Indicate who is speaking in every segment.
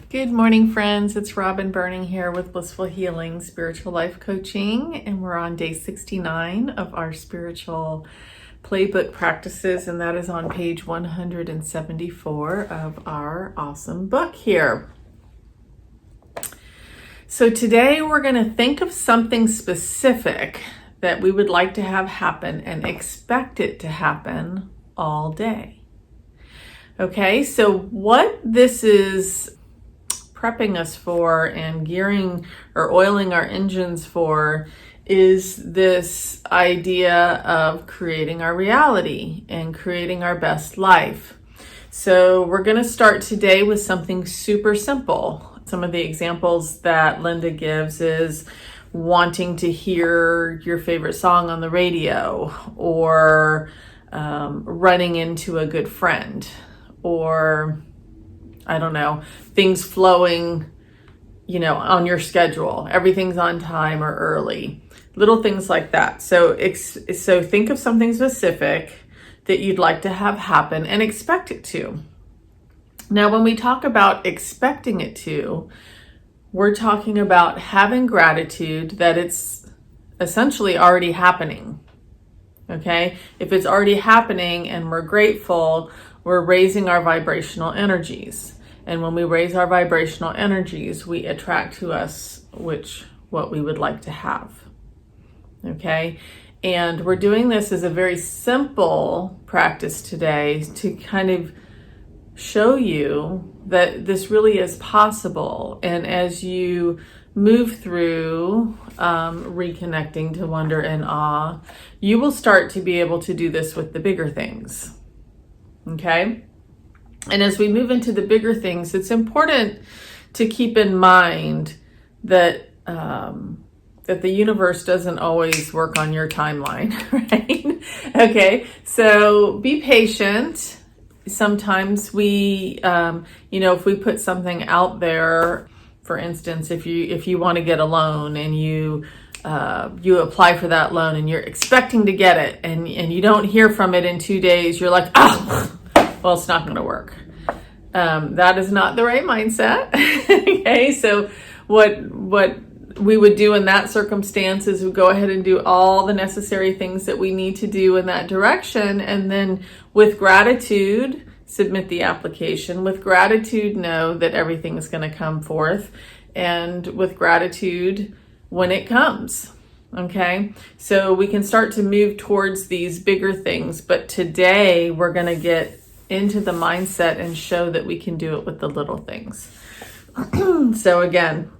Speaker 1: Good morning, friends. It's Robin Burning here with Blissful Healing Spiritual Life Coaching, and we're on day 69 of our spiritual playbook practices, and that is on page 174 of our awesome book here. So today we're going to think of something specific that we would like to have happen and expect it to happen all day. Okay, so what this is prepping us for and gearing or oiling our engines for is this idea of creating our reality and creating our best life. So we're going to start today with something super simple. Some of the examples that Linda gives is wanting to hear your favorite song on the radio, or running into a good friend, or I don't know, things flowing, on your schedule. Everything's on time or early. Little things like that. So think of something specific that you'd like to have happen and expect it to. Now, when we talk about expecting it to, we're talking about having gratitude that it's essentially already happening. Okay? If it's already happening and we're grateful, we're raising our vibrational energies. And when we raise our vibrational energies, we attract to us what we would like to have. Okay? And we're doing this as a very simple practice today to kind of show you that this really is possible. And as you move through reconnecting to wonder and awe, you will start to be able to do this with the bigger things. Okay? And as we move into the bigger things, it's important to keep in mind that that the universe doesn't always work on your timeline, right? Okay, so be patient. Sometimes we, if we put something out there, for instance, if you want to get a loan and you apply for that loan and you're expecting to get it, and you don't hear from it in 2 days, you're like, well, it's not going to work. That is not the right mindset. Okay, so what we would do in that circumstance is we go ahead and do all the necessary things that we need to do in that direction, and then with gratitude, submit the application. With gratitude, know that everything is going to come forth, and with gratitude when it comes. Okay, so we can start to move towards these bigger things, but today we're going to get into the mindset and show that we can do it with the little things. So again,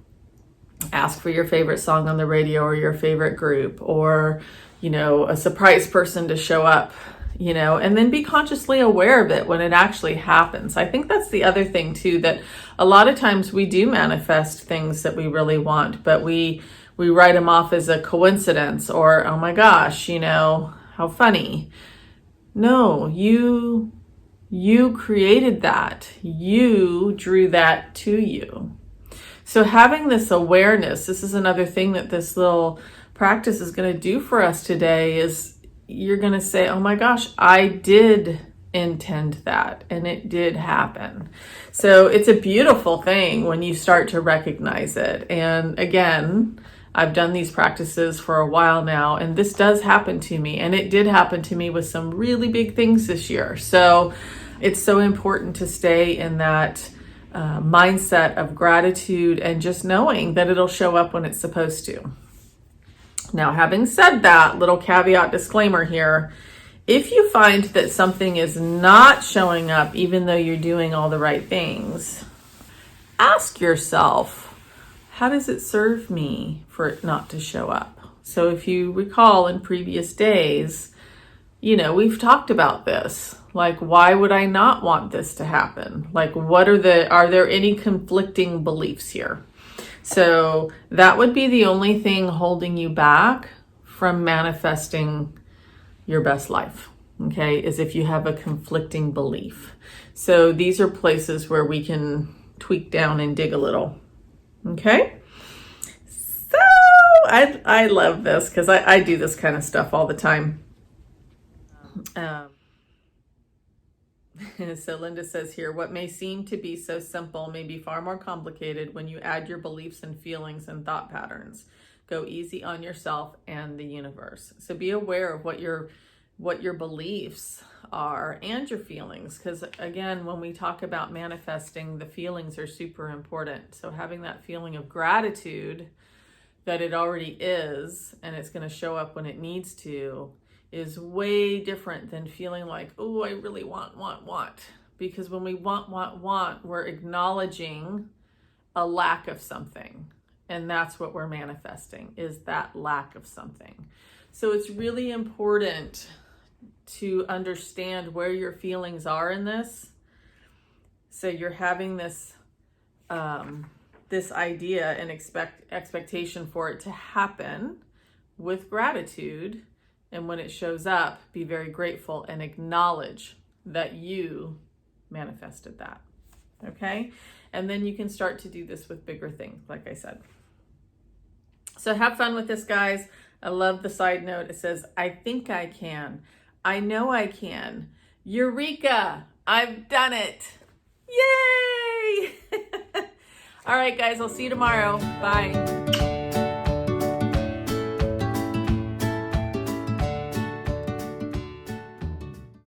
Speaker 1: ask for your favorite song on the radio, or your favorite group, or a surprise person to show up, and then be consciously aware of it when it actually happens. I think that's the other thing too, that a lot of times we do manifest things that we really want, but we write them off as a coincidence, or, oh my gosh, how funny. No, you created that. You drew that to you. So having this awareness, this is another thing that this little practice is going to do for us today, is you're going to say, oh my gosh, I did intend that, and it did happen. So it's a beautiful thing when you start to recognize it. And again, I've done these practices for a while now, and this does happen to me, and it did happen to me with some really big things this year. So it's so important to stay in that mindset of gratitude and just knowing that it'll show up when it's supposed to. Now, having said that, little caveat disclaimer here, if you find that something is not showing up even though you're doing all the right things, ask yourself, how does it serve me for it not to show up? So if you recall in previous days, we've talked about this. Like, why would I not want this to happen? Like, are there any conflicting beliefs here? So that would be the only thing holding you back from manifesting your best life, okay, is if you have a conflicting belief. So these are places where we can tweak down and dig a little, okay? So I love this because I do this kind of stuff all the time. So Linda says here, what may seem to be so simple may be far more complicated when you add your beliefs and feelings and thought patterns. Go easy on yourself and the universe. So be aware of what your beliefs are and your feelings, because again, when we talk about manifesting, the feelings are super important. So having that feeling of gratitude that it already is and it's going to show up when it needs to is way different than feeling like, oh, I really want. Because when we want, we're acknowledging a lack of something. And that's what we're manifesting, is that lack of something. So it's really important to understand where your feelings are in this. So you're having this this idea and expectation for it to happen with gratitude. And when it shows up, be very grateful and acknowledge that you manifested that. Okay? And then you can start to do this with bigger things, like I said. So have fun with this, guys. I love the side note. It says, I think I can. I know I can. Eureka! I've done it. Yay! All right, guys, I'll see you tomorrow. Bye.